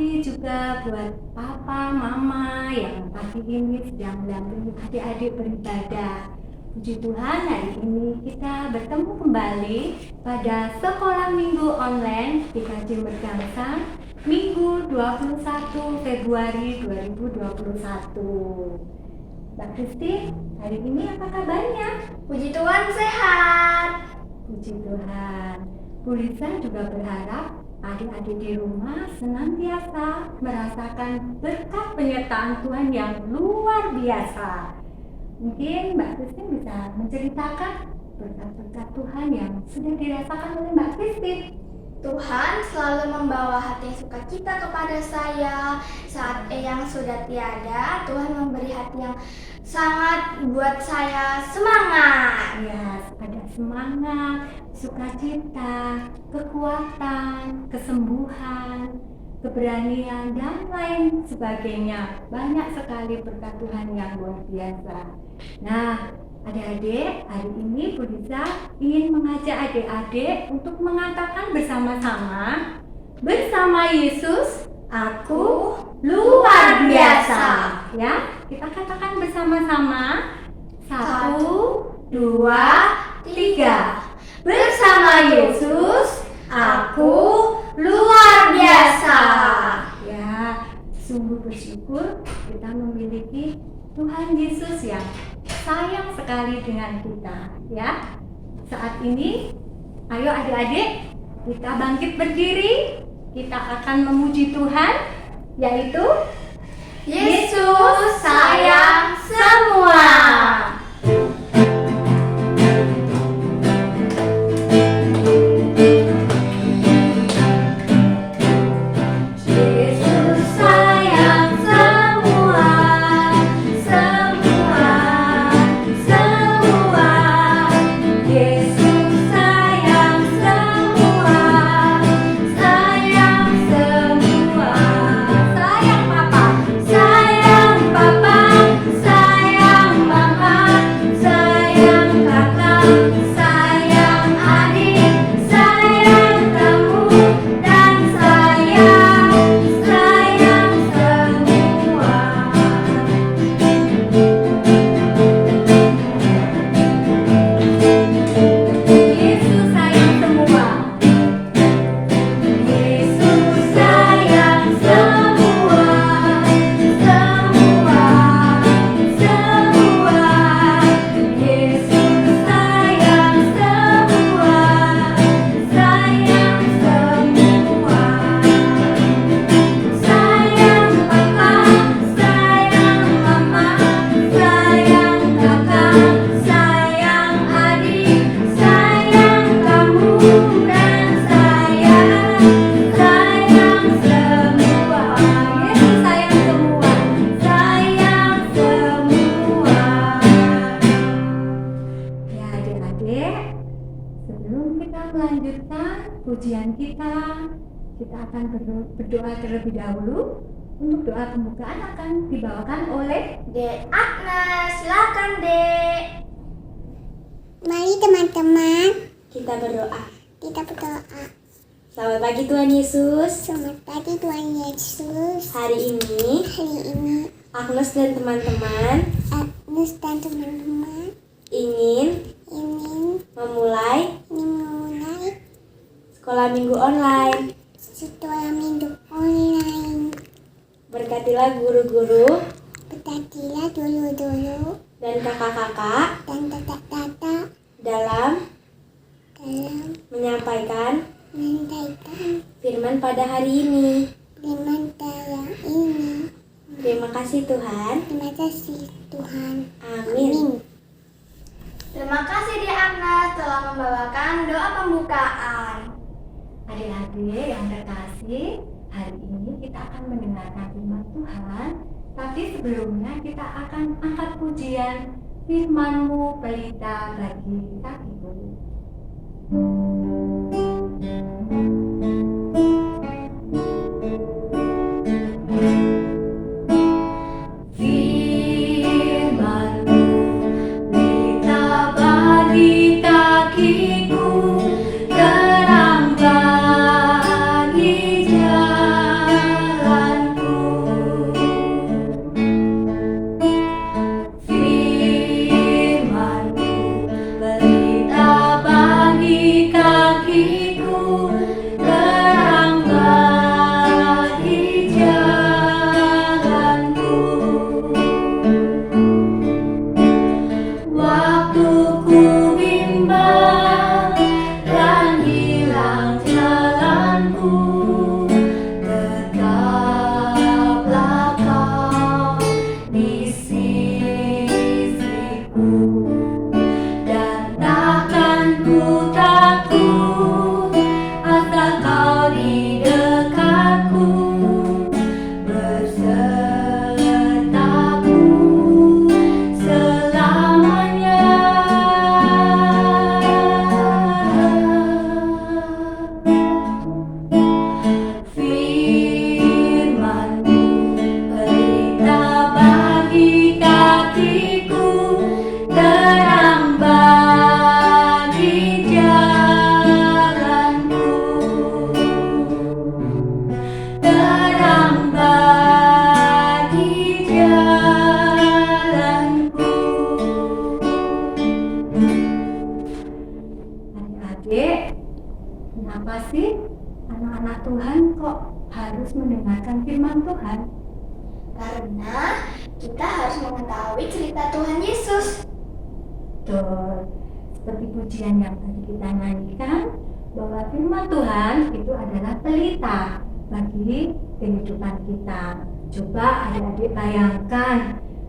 pagi juga buat papa, mama yang pagi ini sedang mendampingi adik-adik beribadah. Puji Tuhan, hari ini kita bertemu kembali pada Sekolah Minggu Online GKJ Mergangsan Minggu 21 Februari 2021. Mbak Kristi, hari ini apa kabarnya? Puji Tuhan sehat. Puji Tuhan. Bu Lisa juga berharap adik-adik di rumah senantiasa merasakan berkat penyertaan Tuhan yang luar biasa. Mungkin Mbak Kristin bisa menceritakan berkat-berkat Tuhan yang sudah dirasakan oleh Mbak Kristin. Tuhan selalu membawa hati sukacita kepada saya. Saat Eyang sudah tiada, Tuhan memberi hati yang sangat buat saya semangat. Ya, ada semangat, sukacita, kekuatan, kesembuhan, keberanian, dan lain sebagainya. Banyak sekali berkat Tuhan yang luar biasa. Nah, adik-adik, hari ini Bu Lisa ingin mengajak adik-adik untuk mengatakan bersama-sama, bersama Yesus, aku luar biasa. Ya, kita katakan bersama-sama. 1, 2, 3. Bersama Yesus, aku luar biasa. Ya, sungguh bersyukur kita memiliki Tuhan Yesus yang sayang sekali dengan kita. Ya, saat ini, ayo adik-adik, kita bangkit berdiri. Kita akan memuji Tuhan, yaitu Yesus sayang semua. Pujian kita akan berdoa terlebih dahulu. Untuk doa pembukaan akan dibawakan oleh Dek Agnes. Silakan Dek. Mari teman-teman, Kita berdoa. kita berdoa. Selamat pagi Tuhan Yesus. Selamat pagi Tuhan Yesus. Hari ini Agnes dan teman-teman Agnes dan teman-teman ingin memulai sekolah minggu online. sekolah minggu online. Berkatilah guru-guru Berkatilah dulu dan kakak-kakak dan kakak-kakak dalam dalam menyampaikan menyampaikan firman pada hari ini. firman dalam ini. Terima kasih Tuhan. Terima kasih Tuhan. Amin. Terima kasih Dek Agnes telah membawakan doa pembukaan. adik-adik yang terkasih. Hari ini kita akan mendengarkan firman Tuhan. Tapi sebelumnya kita akan angkat pujian firman-Mu pelita bagi kakiku. Terang bagi jalan. harus mendengarkan firman Tuhan? Karena kita harus mengetahui cerita Tuhan Yesus. Betul. Seperti pujian yang tadi kita nyanyikan, bahwa firman Tuhan itu adalah pelita bagi kehidupan kita. Coba adik-adik bayangkan,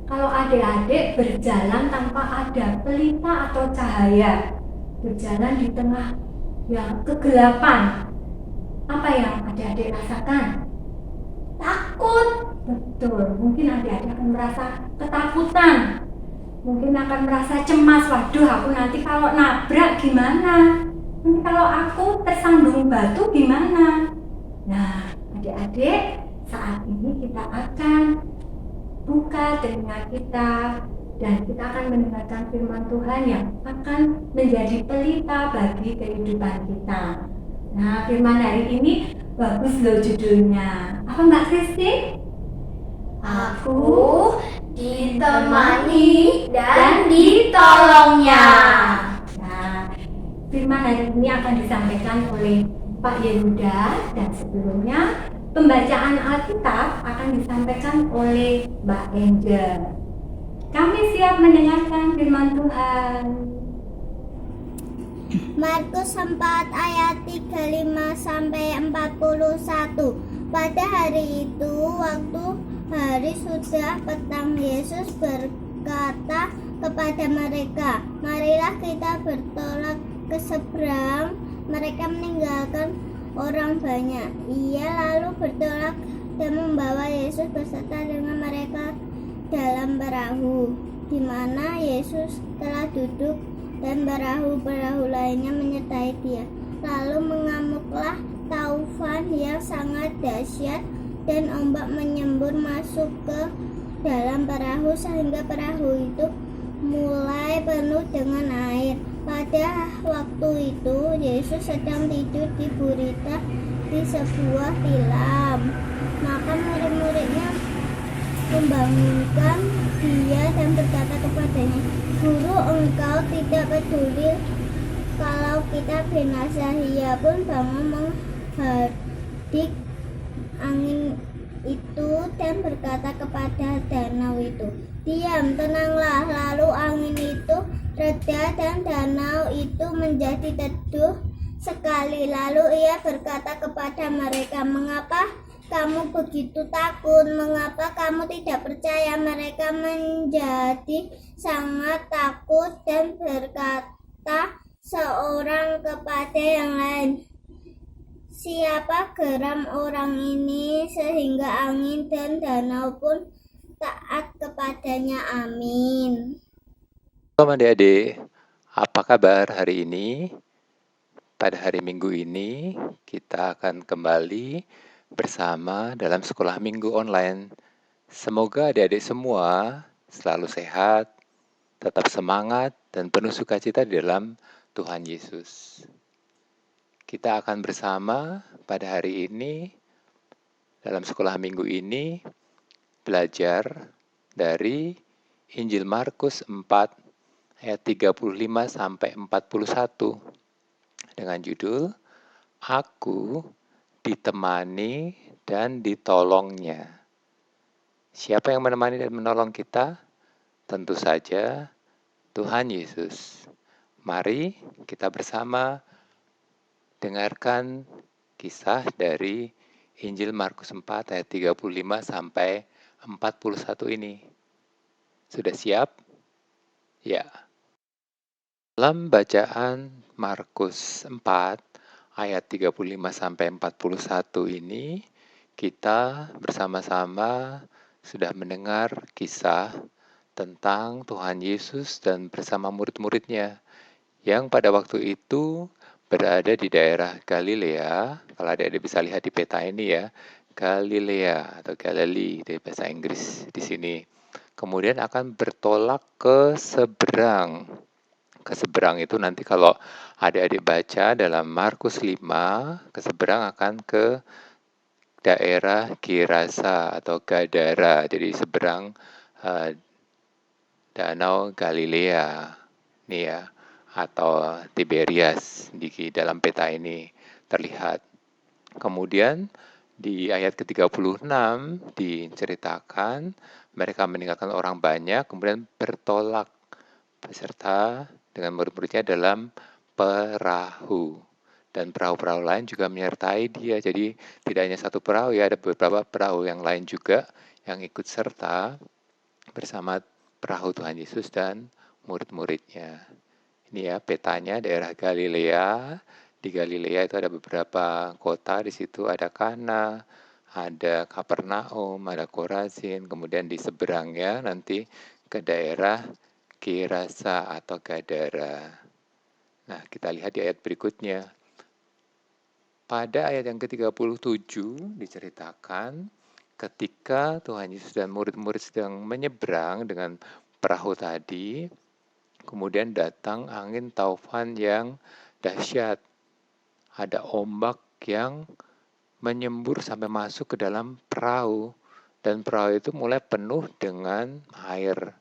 kalau adik-adik berjalan tanpa ada pelita atau cahaya, berjalan di tengah yang kegelapan, apa yang adik-adik rasakan? Takut. Betul, mungkin adik-adik akan merasa ketakutan, mungkin akan merasa cemas. Waduh, aku nanti kalau nabrak gimana? Nanti kalau aku tersandung batu gimana? Nah, adik-adik, saat ini kita akan buka telinga kita dan kita akan mendengarkan firman Tuhan yang akan menjadi pelita bagi kehidupan kita. Nah, firman hari ini bagus loh judulnya. Apa Mbak Kristi? Aku ditemani dan ditolongnya. Nah, firman hari ini akan disampaikan oleh Pak Yehuda dan sebelumnya pembacaan Alkitab akan disampaikan oleh Mbak Angel. Kami siap mendengarkan firman Tuhan. Markus 4 ayat 35 sampai 41. Pada hari itu, waktu hari sudah petang, Yesus berkata kepada mereka, "Marilah kita bertolak ke seberang." Mereka meninggalkan orang banyak. Ia lalu bertolak dan membawa Yesus beserta dengan mereka dalam perahu, di mana Yesus telah duduk, dan perahu-perahu lainnya menyertai dia. Lalu mengamuklah taufan yang sangat dahsyat, dan ombak menyembur masuk ke dalam perahu sehingga perahu itu mulai penuh dengan air. Pada waktu itu Yesus sedang tidur di gurita di sebuah tilam. Maka murid-muridnya membangunkan dia dan berkata kepadanya, "Guru, engkau tidak peduli kalau kita binasa?" Ia pun bangun menghardik angin itu dan berkata kepada danau itu, "Diam, tenanglah." Lalu angin itu reda dan danau itu menjadi teduh sekali. Lalu ia berkata kepada mereka, "Mengapa kamu begitu takut? Mengapa kamu tidak percaya?" Mereka menjadi sangat takut dan berkata seorang kepada yang lain, "Siapa geram orang ini sehingga angin dan danau pun taat kepadanya?" Amin. Shalom adik-adik, apa kabar hari ini? Pada hari Minggu ini kita akan kembali bersama dalam sekolah minggu online. Semoga adik-adik semua selalu sehat, tetap semangat, dan penuh sukacita di dalam Tuhan Yesus. Kita akan bersama pada hari ini dalam sekolah minggu ini belajar dari Injil Markus 4 ayat 35 sampai 41 dengan judul Aku ditemani dan ditolongnya. Siapa yang menemani dan menolong kita? Tentu saja Tuhan Yesus. Mari kita bersama dengarkan kisah dari Injil Markus 4 ayat 35 sampai 41 ini. Sudah siap? Ya. Dalam bacaan Markus 4 ayat 35 sampai 41 ini, kita bersama-sama sudah mendengar kisah tentang Tuhan Yesus dan bersama murid-muridnya yang pada waktu itu berada di daerah Galilea. Kalau adik-adik bisa lihat di peta ini ya, Galilea atau Galilee dari bahasa Inggris di sini. Kemudian akan bertolak ke seberang. Ke seberang itu nanti kalau adik-adik baca dalam Markus 5, ke seberang akan ke daerah Gerasa atau Gadara. Jadi seberang Danau Galilea nih ya, atau Tiberias di dalam peta ini terlihat. Kemudian Di ayat ke-36 diceritakan mereka meninggalkan orang banyak, kemudian bertolak beserta dengan murid-muridnya dalam perahu. Dan perahu-perahu lain juga menyertai dia. Jadi tidak hanya satu perahu ya, ada beberapa perahu yang lain juga yang ikut serta bersama perahu Tuhan Yesus dan murid-muridnya. Ini ya petanya daerah Galilea. Di Galilea itu ada beberapa kota, di situ ada Kana, ada Kapernaum, ada Korazin, kemudian di seberangnya nanti ke daerah Gerasa atau Gadara. Nah, kita lihat di ayat berikutnya. Pada ayat yang ke-37 diceritakan ketika Tuhan Yesus dan murid-murid sedang menyeberang dengan perahu tadi, kemudian datang angin taufan yang dahsyat. Ada ombak yang menyembur sampai masuk ke dalam perahu. Dan perahu itu mulai penuh dengan air.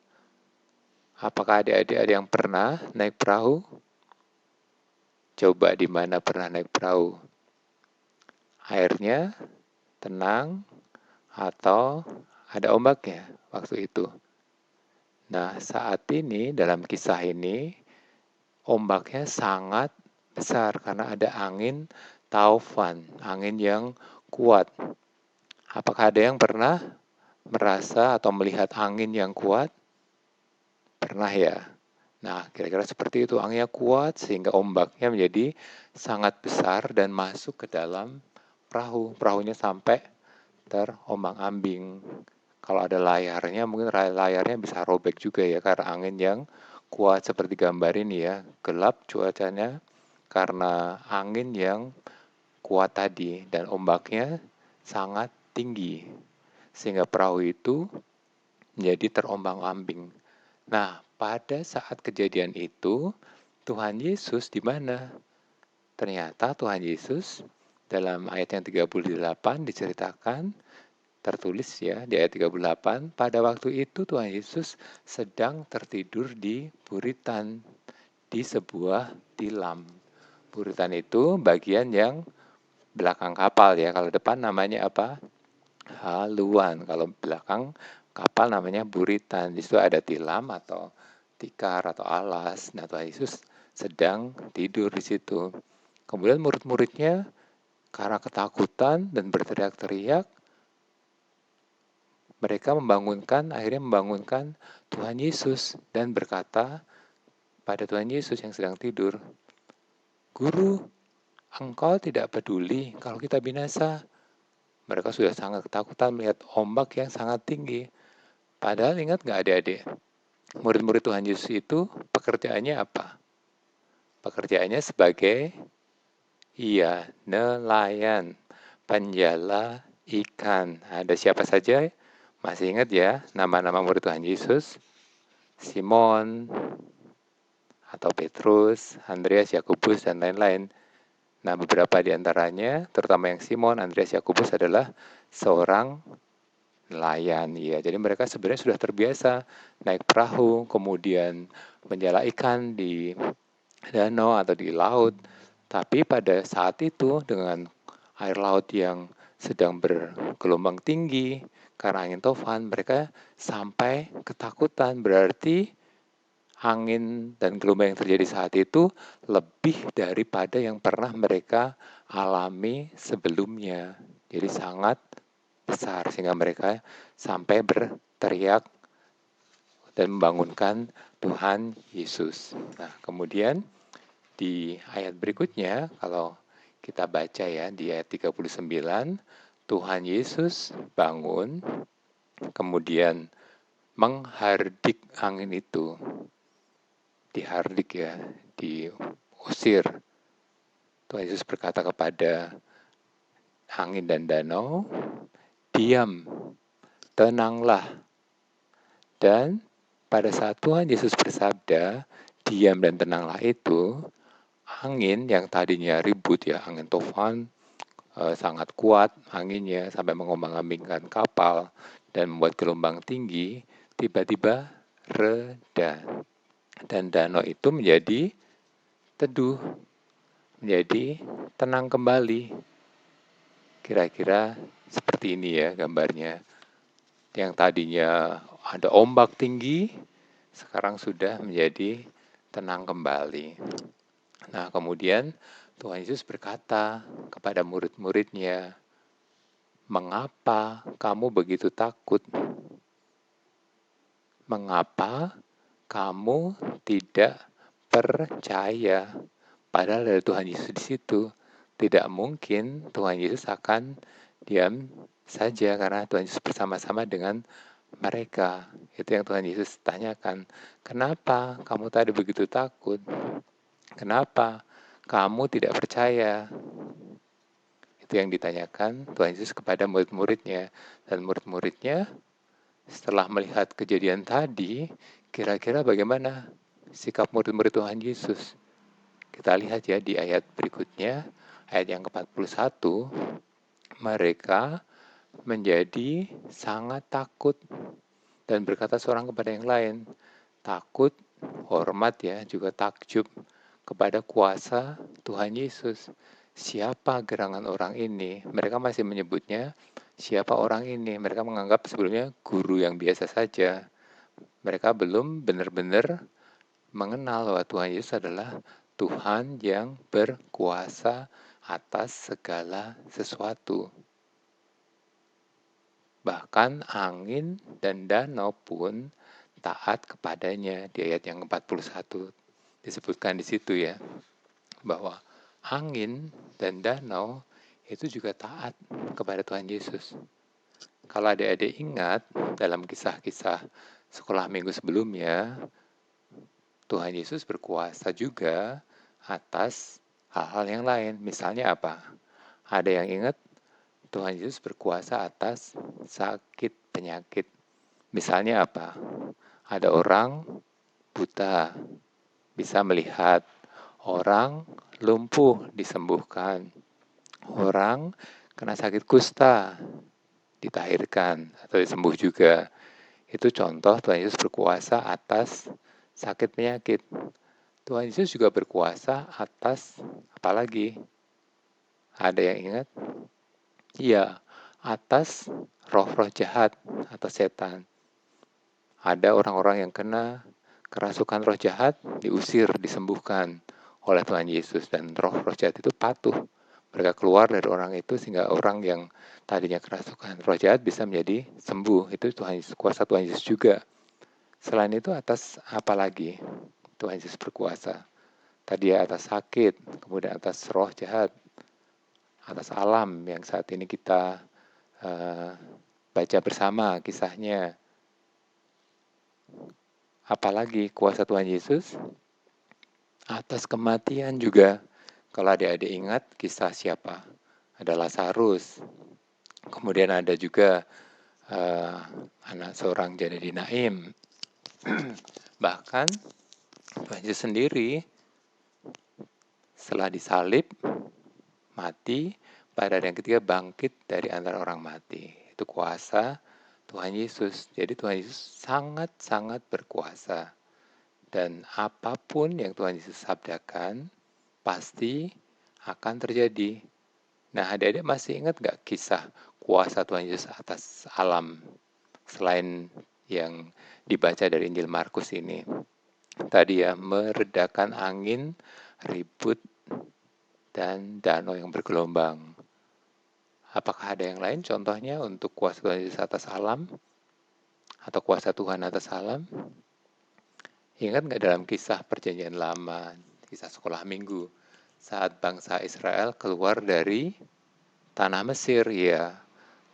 Apakah adik-adik ada yang pernah naik perahu? Coba di mana pernah naik perahu? Airnya tenang atau ada ombaknya waktu itu. Nah, saat ini dalam kisah ini ombaknya sangat besar karena ada angin taufan, angin yang kuat. Apakah ada yang pernah merasa atau melihat angin yang kuat? Pernah ya? Nah, kira-kira seperti itu, anginnya kuat sehingga ombaknya menjadi sangat besar dan masuk ke dalam perahu. Perahunya sampai terombang-ambing. Kalau ada layarnya, mungkin layarnya bisa robek juga ya karena angin yang kuat seperti gambar ini ya. Gelap cuacanya karena angin yang kuat tadi dan ombaknya sangat tinggi. Sehingga perahu itu menjadi terombang-ambing. Nah, pada saat kejadian itu, Tuhan Yesus di mana? Ternyata Tuhan Yesus dalam ayat yang 38 diceritakan, tertulis ya di ayat 38, pada waktu itu Tuhan Yesus sedang tertidur di buritan, di sebuah tilam. Buritan itu bagian yang belakang kapal ya, kalau depan namanya apa? Haluan, kalau belakang kapal namanya buritan. Di situ ada tilam atau tikar atau alas. Nah, Tuhan Yesus sedang tidur di situ. Kemudian murid-muridnya karena ketakutan dan berteriak-teriak, mereka akhirnya membangunkan Tuhan Yesus dan berkata pada Tuhan Yesus yang sedang tidur, "Guru, Engkau tidak peduli kalau kita binasa." Mereka sudah sangat ketakutan melihat ombak yang sangat tinggi. Padahal ingat nggak adik-adik, murid-murid Tuhan Yesus itu pekerjaannya apa? Pekerjaannya sebagai nelayan, penjala ikan. Ada siapa saja? Masih ingat ya nama-nama murid Tuhan Yesus? Simon, atau Petrus, Andreas, Yakobus, dan lain-lain. Nah, beberapa di antaranya, terutama yang Simon, Andreas, Yakobus adalah seorang nelayan. Ya, jadi mereka sebenarnya sudah terbiasa naik perahu, kemudian menjala ikan di danau atau di laut. Tapi pada saat itu dengan air laut yang sedang bergelombang tinggi karena angin taufan, mereka sampai ketakutan. Berarti angin dan gelombang yang terjadi saat itu lebih daripada yang pernah mereka alami sebelumnya. Jadi sangat besar sehingga mereka sampai berteriak dan membangunkan Tuhan Yesus. Nah, kemudian di ayat berikutnya, kalau kita baca ya, di ayat 39, Tuhan Yesus bangun, kemudian menghardik angin itu. Dihardik ya, diusir. Tuhan Yesus berkata kepada angin dan danau, "Diam, tenanglah." Dan pada saat Tuhan Yesus bersabda, "Diam dan tenanglah" itu, angin yang tadinya ribut ya, angin taufan sangat kuat anginnya sampai mengombang-ambingkan kapal dan membuat gelombang tinggi, tiba-tiba reda. Dan danau itu menjadi teduh, menjadi tenang kembali. Kira-kira seperti ini ya gambarnya. Yang tadinya ada ombak tinggi, sekarang sudah menjadi tenang kembali. Nah, kemudian Tuhan Yesus berkata kepada murid-muridnya, "Mengapa kamu begitu takut? Mengapa kamu tidak percaya?" Padahal ada Tuhan Yesus di situ. Tidak mungkin Tuhan Yesus akan diam saja karena Tuhan Yesus bersama-sama dengan mereka. Itu yang Tuhan Yesus tanyakan. Kenapa kamu tadi begitu takut? Kenapa kamu tidak percaya? Itu yang ditanyakan Tuhan Yesus kepada murid-muridnya. Dan murid-muridnya setelah melihat kejadian tadi, kira-kira bagaimana sikap murid-murid Tuhan Yesus? Kita lihat ya di ayat berikutnya, ayat yang ke-41, mereka menjadi sangat takut dan berkata seorang kepada yang lain, takut, hormat ya, juga takjub kepada kuasa Tuhan Yesus. Siapa gerangan orang ini? Mereka masih menyebutnya siapa orang ini. Mereka menganggap sebelumnya guru yang biasa saja. Mereka belum benar-benar mengenal bahwa Tuhan Yesus adalah Tuhan yang berkuasa atas segala sesuatu. Bahkan angin dan danau pun taat kepadanya. Di ayat yang ke-41 disebutkan di situ ya, bahwa angin dan danau itu juga taat kepada Tuhan Yesus. Kalau adik-adik ingat dalam kisah-kisah sekolah minggu sebelumnya, Tuhan Yesus berkuasa juga atas hal-hal yang lain. Misalnya apa? Ada yang ingat Tuhan Yesus berkuasa atas sakit penyakit. Misalnya apa? Ada orang buta, bisa melihat. Orang lumpuh, disembuhkan. Orang kena sakit kusta, ditahirkan atau disembuh juga. Itu contoh Tuhan Yesus berkuasa atas sakit penyakit. Tuhan Yesus juga berkuasa atas apa lagi? Ada yang ingat? Iya, atas roh-roh jahat atau setan. Ada orang-orang yang kena kerasukan roh jahat, diusir, disembuhkan oleh Tuhan Yesus. Dan roh-roh jahat itu patuh. Mereka keluar dari orang itu sehingga orang yang tadinya kerasukan roh jahat bisa menjadi sembuh. Itu Tuhan Yesus, kuasa Tuhan Yesus juga. Selain itu atas apa lagi Tuhan Yesus berkuasa? Tadi ya atas sakit, kemudian atas roh jahat, atas alam yang saat ini kita baca bersama kisahnya. Apalagi kuasa Tuhan Yesus atas kematian juga. Kalau adik-adik ingat kisah siapa? Ada Lazarus. Kemudian ada juga anak seorang jadi Naim. Bahkan Tuhan Yesus sendiri setelah disalib, mati, pada hari yang ketiga bangkit dari antara orang mati. Itu kuasa Tuhan Yesus. Jadi Tuhan Yesus sangat-sangat berkuasa. Dan apapun yang Tuhan Yesus sabdakan, pasti akan terjadi. Nah, adik-adik masih ingat gak kisah kuasa Tuhan Yesus atas alam? Selain yang dibaca dari Injil Markus ini. Tadi ya, meredakan angin, ribut, dan danau yang bergelombang. Apakah ada yang lain contohnya untuk kuasa Tuhan Yesus atas alam? Atau kuasa Tuhan atas alam? Ingat nggak dalam kisah perjanjian lama, kisah sekolah minggu, saat bangsa Israel keluar dari tanah Mesir, ya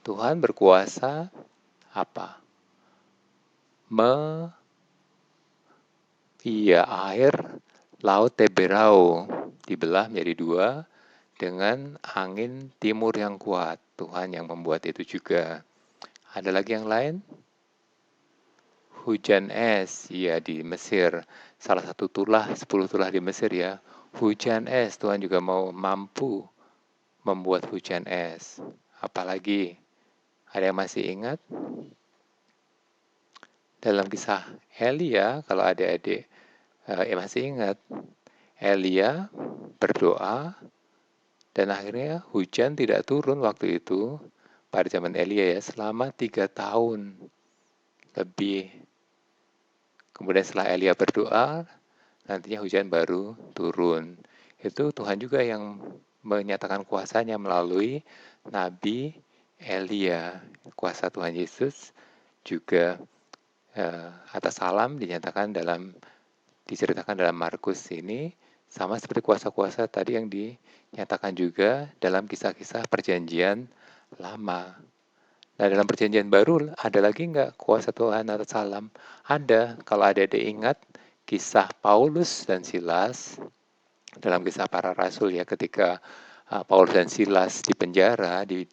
Tuhan berkuasa apa? Air laut Teberau dibelah menjadi dua dengan angin timur yang kuat. Tuhan yang membuat itu juga. Ada lagi yang lain? Hujan es, ya di Mesir. Salah satu 10 tulah di Mesir ya. Hujan es, Tuhan juga mampu membuat hujan es. Apalagi, ada yang masih ingat? Dalam kisah Elia, kalau adik-adik masih ingat, Elia berdoa Dan akhirnya hujan tidak turun waktu itu pada zaman Elia ya, selama 3 tahun lebih. Kemudian setelah Elia berdoa, nantinya hujan baru turun. Itu Tuhan juga yang menyatakan kuasanya melalui Nabi Elia. Kuasa Tuhan Yesus juga atas salam diceritakan dalam Markus ini, sama seperti kuasa-kuasa tadi yang dinyatakan juga dalam kisah-kisah perjanjian lama. Nah, dalam perjanjian baru ada lagi nggak kuasa Tuhan atas salam? Ada. Kalau adik-adik ingat kisah Paulus dan Silas dalam kisah para rasul ya, ketika Paulus dan Silas di penjara di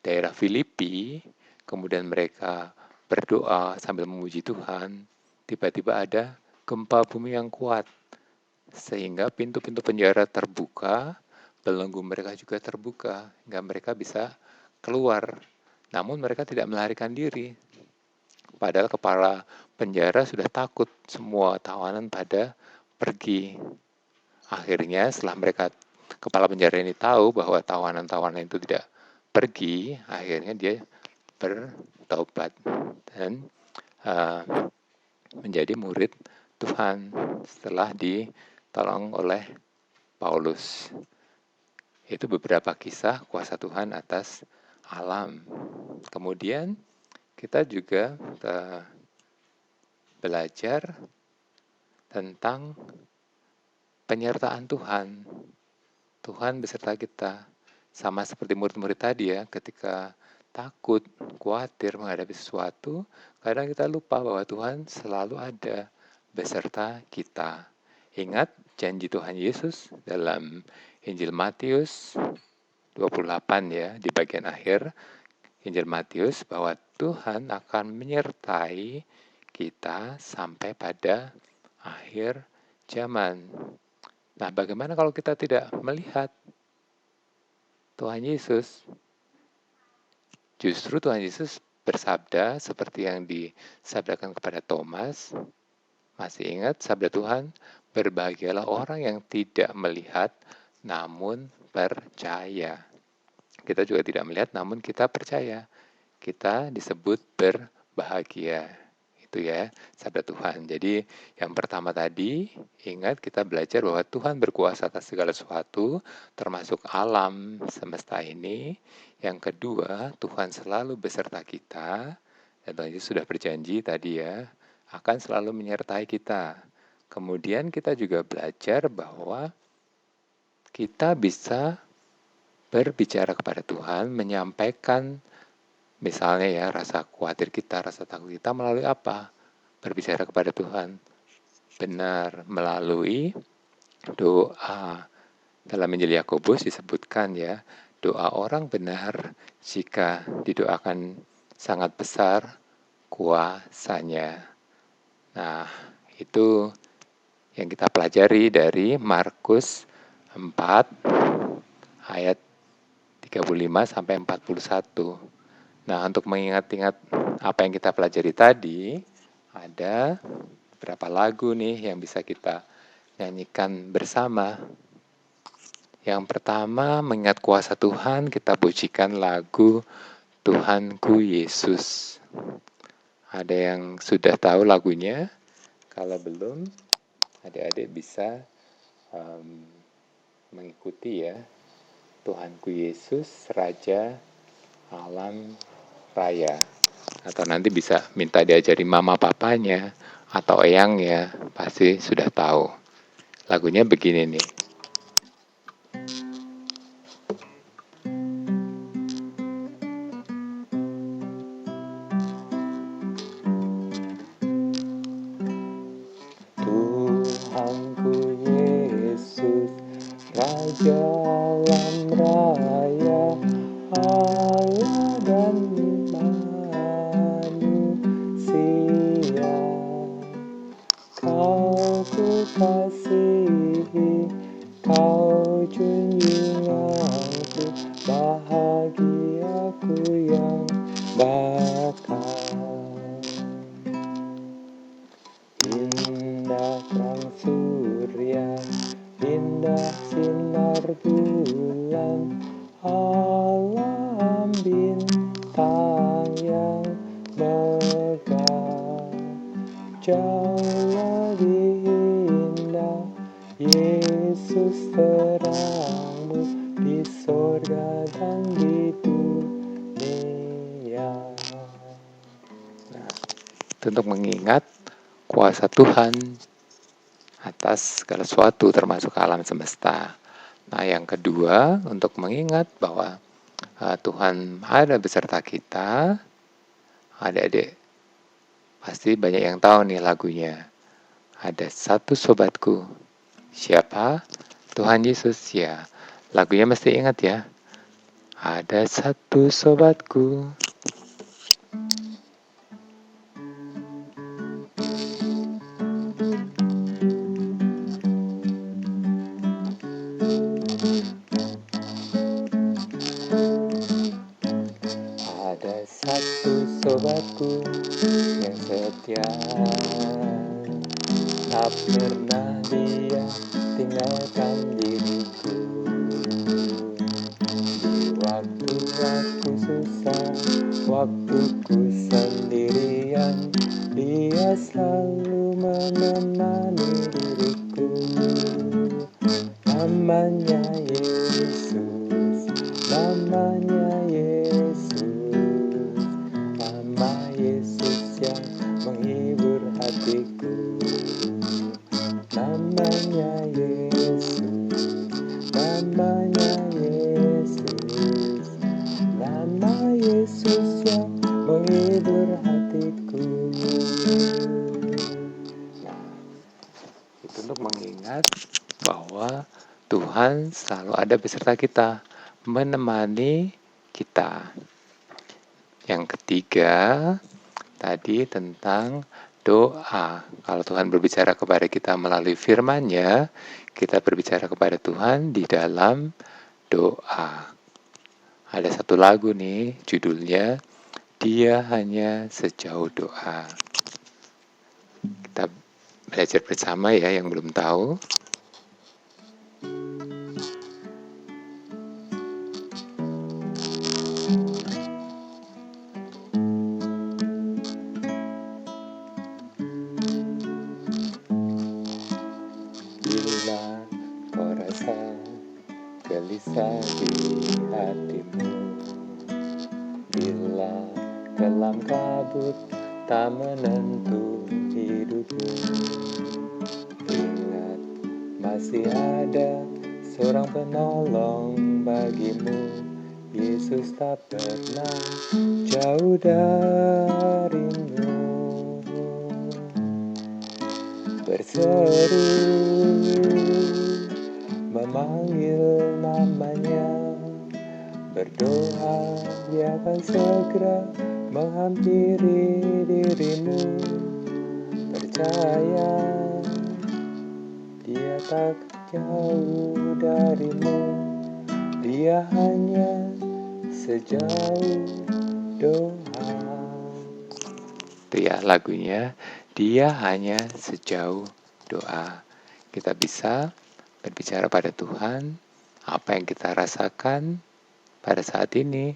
daerah Filipi, kemudian mereka berdoa sambil memuji Tuhan, tiba-tiba ada gempa bumi yang kuat, sehingga pintu-pintu penjara terbuka, belenggu mereka juga terbuka, hingga mereka bisa keluar. Namun mereka tidak melarikan diri, padahal kepala penjara sudah takut, semua tawanan pada pergi. Akhirnya setelah kepala penjara ini tahu bahwa tawanan-tawanan itu tidak pergi, akhirnya dia bertaubat dan menjadi murid Tuhan setelah ditolong oleh Paulus. Itu beberapa kisah kuasa Tuhan atas alam. Kemudian kita juga belajar tentang penyertaan Tuhan. Tuhan beserta kita. Sama seperti murid-murid tadi ya, ketika takut, khawatir menghadapi sesuatu, kadang kita lupa bahwa Tuhan selalu ada beserta kita. Ingat janji Tuhan Yesus dalam Injil Matius 28 ya, di bagian akhir Injil Matius, bahwa Tuhan akan menyertai kita sampai pada akhir zaman. Nah, bagaimana kalau kita tidak melihat Tuhan Yesus? Justru Tuhan Yesus bersabda seperti yang disabdakan kepada Thomas. Masih ingat sabda Tuhan? Berbahagialah orang yang tidak melihat namun percaya. Kita juga tidak melihat namun kita percaya. Kita disebut berbahagia. Itu ya sabda Tuhan. Jadi yang pertama tadi, ingat kita belajar bahwa Tuhan berkuasa atas segala sesuatu, termasuk alam semesta ini. Yang kedua, Tuhan selalu beserta kita, dan Tuhan Yesus sudah berjanji tadi ya, akan selalu menyertai kita. Kemudian kita juga belajar bahwa kita bisa berbicara kepada Tuhan, menyampaikan misalnya ya, rasa khawatir kita, rasa takut kita melalui apa? Berbicara kepada Tuhan. Benar, melalui doa. Dalam Injil Yakobus disebutkan ya, doa orang benar jika didoakan sangat besar kuasanya. Nah, itu yang kita pelajari dari Markus 4 ayat 35 sampai 41. Nah, untuk mengingat-ingat apa yang kita pelajari tadi, ada beberapa lagu nih yang bisa kita nyanyikan bersama. Yang pertama, mengingat kuasa Tuhan, kita pujikan lagu Tuhanku Yesus. Ada yang sudah tahu lagunya? Kalau belum, adik-adik bisa mengikuti ya. Tuhanku Yesus, Raja Alam Raya. Atau nanti bisa minta diajari mama papanya atau eyangnya, pasti sudah tahu. Lagunya begini nih. Tuhanku Yesus, Raja Alam Raya, Allah dan manusia, Kau ku kasihi, jauh lebih indah. Yesus terangmu di sorga dan di dunia. Nah, itu untuk mengingat kuasa Tuhan atas segala sesuatu termasuk alam semesta. Nah, yang kedua untuk mengingat bahwa Tuhan ada beserta kita. Adik-adik pasti banyak yang tahu nih lagunya. Ada satu sobatku. Siapa? Tuhan Yesus ya. Lagunya mesti ingat ya. Ada satu sobatku. Ada satu sobatku yang setia, tak pernah dia tinggalkan diriku. Di waktu aku susah, waktuku sendirian, dia selalu menemani diriku. Namanya Yesus, namanya Yesus, nama Yesus yang menghibur hatiku. Namanya Yesus, namanya Yesus, nama Yesus yang menghibur hatiku. Nah, itu untuk mengingat bahwa Tuhan selalu ada beserta kita, menemani kita. Yang ketiga, tadi tentang doa. Kalau Tuhan berbicara kepada kita melalui firman-Nya, kita berbicara kepada Tuhan di dalam doa. Ada satu lagu nih, judulnya Dia Hanya Sejauh Doa. Kita belajar bersama ya yang belum tahu. Bila kau rasa gelisah di hatimu, bila kelam kabut tak menentu hidupmu, ingat masih ada seorang penolong bagimu. Yesus tak pernah jauh darimu. Berseru, memanggil namanya, berdoa, dia akan segera menghampiri dirimu. Percaya, dia tak jauh darimu, dia hanya sejauh doa. Itu ya lagunya, dia hanya sejauh doa. Kita bisa berbicara pada Tuhan apa yang kita rasakan pada saat ini,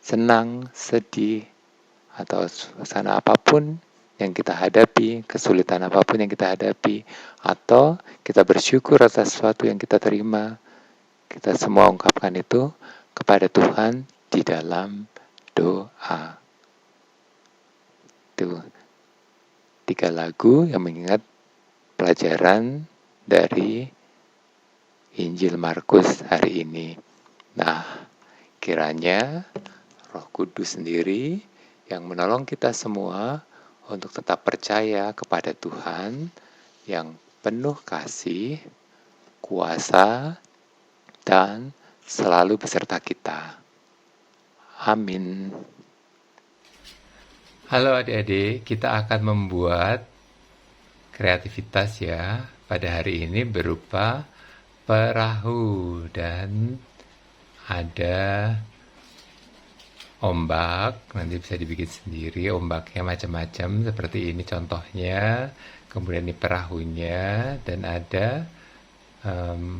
senang, sedih, atau suasana apapun yang kita hadapi, kesulitan apapun yang kita hadapi, atau kita bersyukur atas sesuatu yang kita terima. Kita semua ungkapkan itu kepada Tuhan di dalam doa. Itu 3 lagu yang mengingat pelajaran dari Injil Markus hari ini. Nah, kiranya Roh Kudus sendiri yang menolong kita semua untuk tetap percaya kepada Tuhan yang penuh kasih, kuasa, dan selalu beserta kita. Amin. Halo adik-adik, kita akan membuat kreativitas ya pada hari ini berupa perahu dan ada ombak. Nanti bisa dibikin sendiri, ombaknya macam-macam seperti ini contohnya. Kemudian ini perahunya dan ada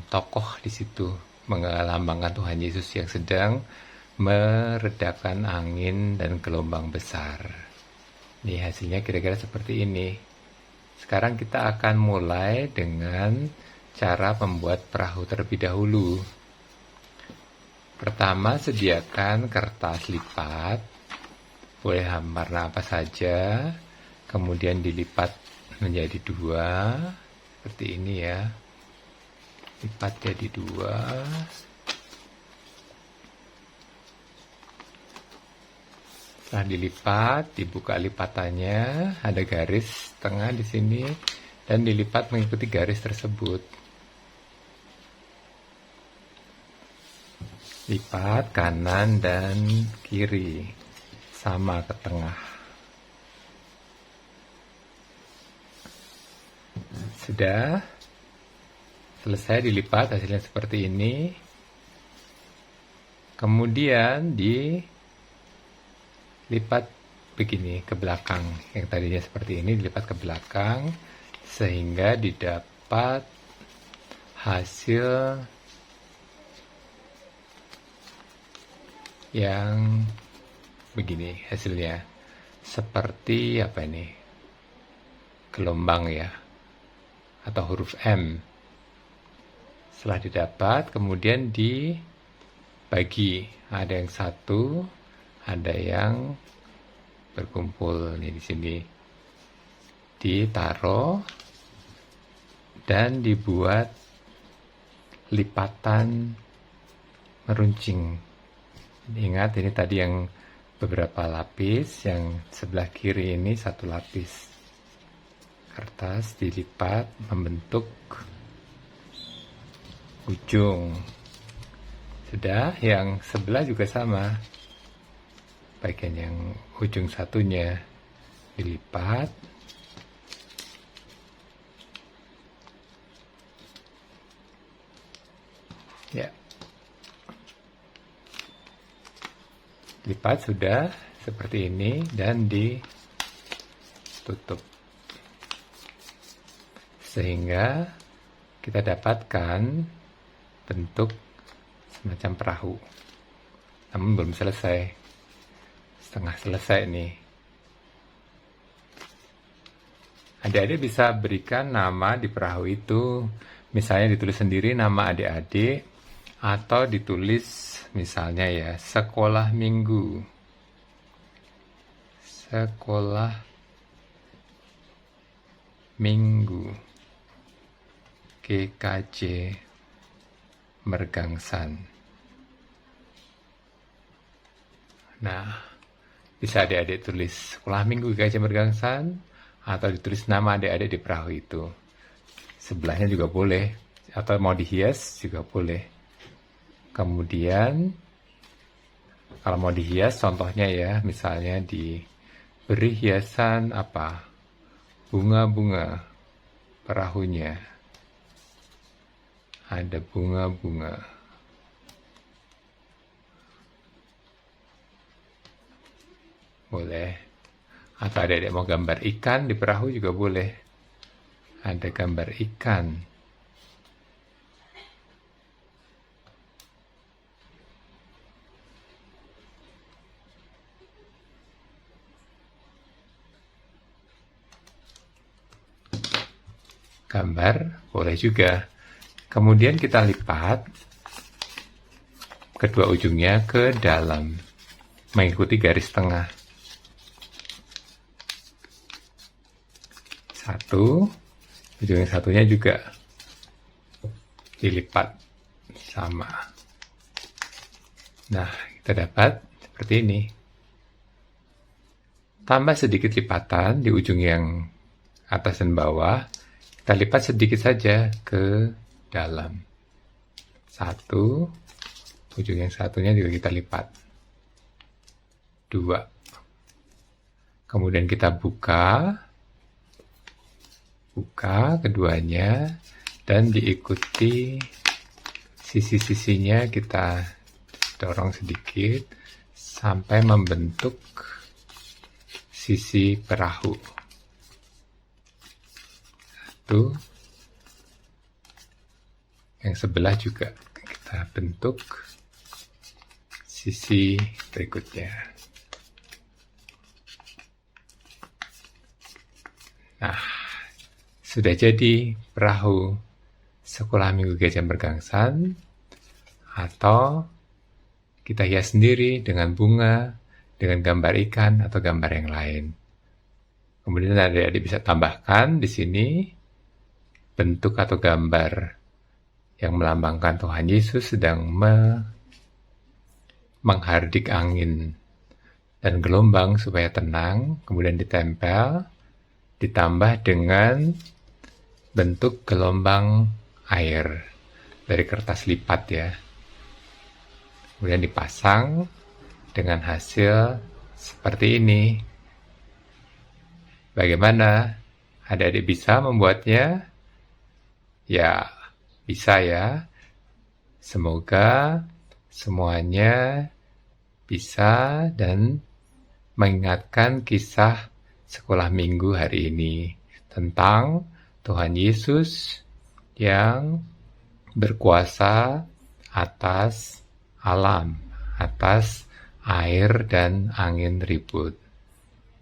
tokoh di situ melambangkan Tuhan Yesus yang sedang meredakan angin dan gelombang besar. Nih hasilnya kira-kira seperti ini. Sekarang kita akan mulai dengan cara membuat perahu terlebih dahulu. Pertama, sediakan kertas lipat, boleh warna apa saja, kemudian dilipat menjadi 2, seperti ini ya. Lipat jadi 2. Setelah dilipat, dibuka lipatannya, ada garis tengah di sini, dan dilipat mengikuti garis tersebut. Lipat kanan dan kiri, sama ke tengah. Sudah selesai dilipat, hasilnya seperti ini. Kemudian dilipat begini ke belakang. Yang tadinya seperti ini dilipat ke belakang sehingga didapat hasil yang begini hasilnya. Seperti apa ini? Gelombang ya, atau huruf M. Setelah didapat, kemudian dibagi. Ada yang satu, ada yang berkumpul nih di sini. Ditaruh dan dibuat lipatan meruncing. Ingat ini tadi yang beberapa lapis, yang sebelah kiri ini 1 lapis. Kertas dilipat membentuk ujung. Sudah, yang sebelah juga sama. Bagian yang ujung satunya dilipat. Ya. Lipat sudah seperti ini dan ditutup. Sehingga kita dapatkan bentuk semacam perahu. Namun belum selesai. Setengah selesai nih. Adik-adik bisa berikan nama di perahu itu. Misalnya ditulis sendiri nama adik-adik, atau ditulis misalnya ya, sekolah minggu. Sekolah minggu. GKJ Mergangsan. Nah, bisa adik-adik tulis sekolah minggu GKJ Mergangsan, atau ditulis nama adik-adik di perahu itu. Sebelahnya juga boleh, atau mau dihias juga boleh. Kemudian, kalau mau dihias, contohnya ya, misalnya diberi hiasan apa? Bunga-bunga perahunya. Ada bunga-bunga. Boleh. Atau adik-adik mau gambar ikan di perahu juga boleh. Ada gambar ikan. Gambar boleh juga. Kemudian kita lipat kedua ujungnya ke dalam, mengikuti garis tengah. 1, ujung yang satunya juga dilipat sama. Nah, kita dapat seperti ini. Tambah sedikit lipatan di ujung yang atas dan bawah. Kita lipat sedikit saja ke dalam. 1, ujung yang satunya juga kita lipat. 2. Kemudian kita buka keduanya, dan diikuti sisi-sisinya kita dorong sedikit sampai membentuk sisi perahu. 1, yang sebelah juga kita bentuk sisi berikutnya. Nah, sudah jadi perahu Sekolah Minggu Gajah Mergangsan, atau kita hias sendiri dengan bunga, dengan gambar ikan atau gambar yang lain. Kemudian adik-adik bisa tambahkan di sini bentuk atau gambar yang melambangkan Tuhan Yesus sedang menghardik angin dan gelombang supaya tenang, kemudian ditempel, ditambah dengan bentuk gelombang air dari kertas lipat ya. Kemudian dipasang dengan hasil seperti ini. Bagaimana? Adik-adik bisa membuatnya? Ya, bisa ya. Semoga semuanya bisa dan mengingatkan kisah sekolah minggu hari ini tentang Tuhan Yesus yang berkuasa atas alam, atas air dan angin ribut.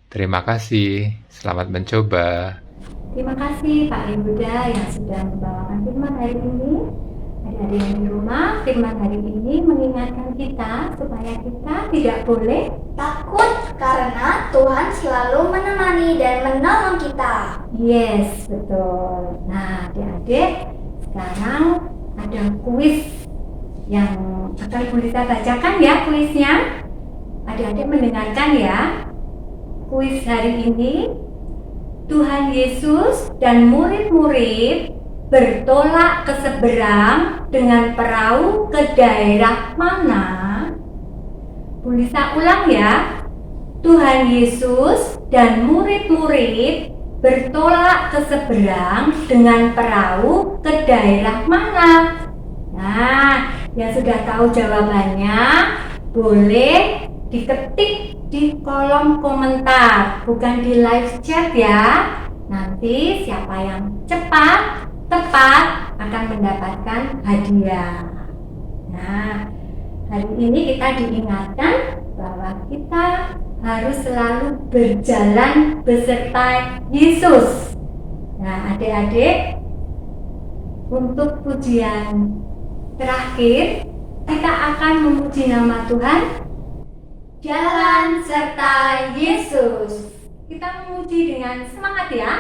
Terima kasih, selamat mencoba. Terima kasih Pak Yehuda yang sudah membawakan firman hari ini. Adik-adik yang di rumah, firman hari ini mengingatkan kita supaya kita tidak boleh takut karena Tuhan selalu menemani dan menolong kita. Yes, betul. Nah, adik-adik, sekarang ada kuis yang akan Bu Lisa bacakan ya kuisnya. Adik-adik mendengarkan ya. Kuis hari ini, Tuhan Yesus dan murid-murid bertolak ke seberang dengan perahu ke daerah mana? Bu Lisa ulang ya. Tuhan Yesus dan murid-murid bertolak ke seberang dengan perahu ke daerah mana? Nah, yang sudah tahu jawabannya boleh diketik di kolom komentar, bukan di live chat ya. Nanti siapa yang cepat, tepat akan mendapatkan hadiah. Nah, hari ini kita diingatkan bahwa kita harus selalu berjalan beserta Yesus. Nah, adik-adik, untuk pujian terakhir kita akan memuji nama Tuhan. Jalan serta Yesus. Kita memuji dengan semangat ya.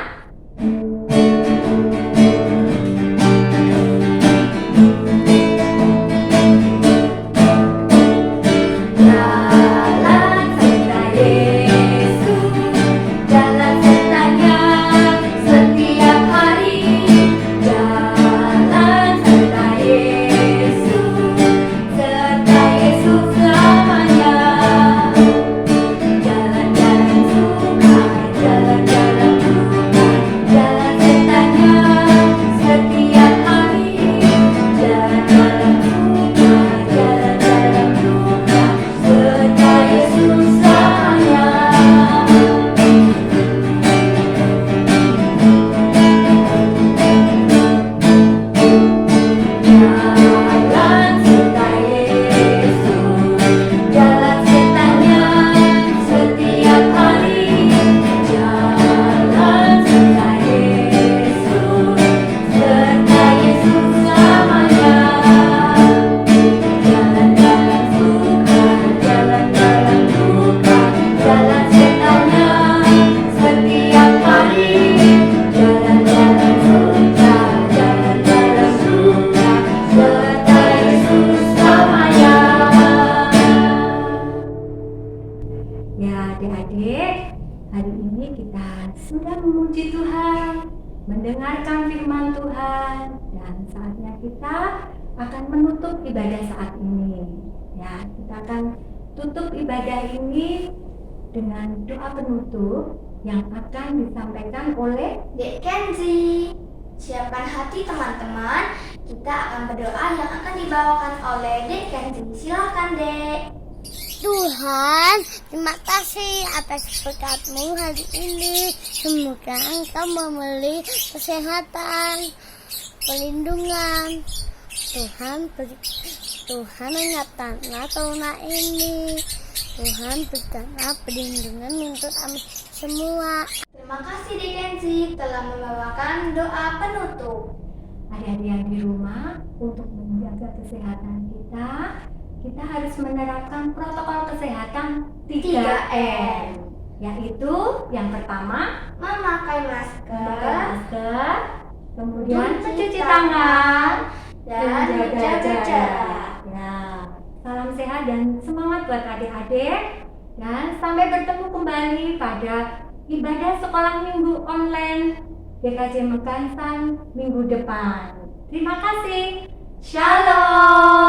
Mendengarkan firman Tuhan, dan saatnya kita akan menutup ibadah saat ini. Ya, kita akan tutup ibadah ini dengan doa penutup yang akan disampaikan oleh Dek Kenzi. Siapkan hati teman-teman, kita akan berdoa yang akan dibawakan oleh Dek Kenzi. Silakan Dek. Tuhan, terima kasih atas berkat-Mu hari ini. Semoga Engkau memberi kesehatan, perlindungan. Tuhan menyatakan tanah ini. Tuhan berikanlah perlindungan untuk kami semua. Terima kasih Dek Kenzi. Kenzi telah membawakan doa penutup. Adik-adik yang di rumah, untuk menjaga kesehatan kita harus menerapkan protokol kesehatan 3M. Yaitu yang pertama, Memakai memakai masker masker, kemudian Mencuci mencuci tangan, tangan, dan menjaga jarak. Ya, salam sehat dan semangat buat adik-adik. Dan sampai bertemu kembali pada ibadah sekolah minggu online GKJ Megansan minggu depan. Terima kasih. Shalom.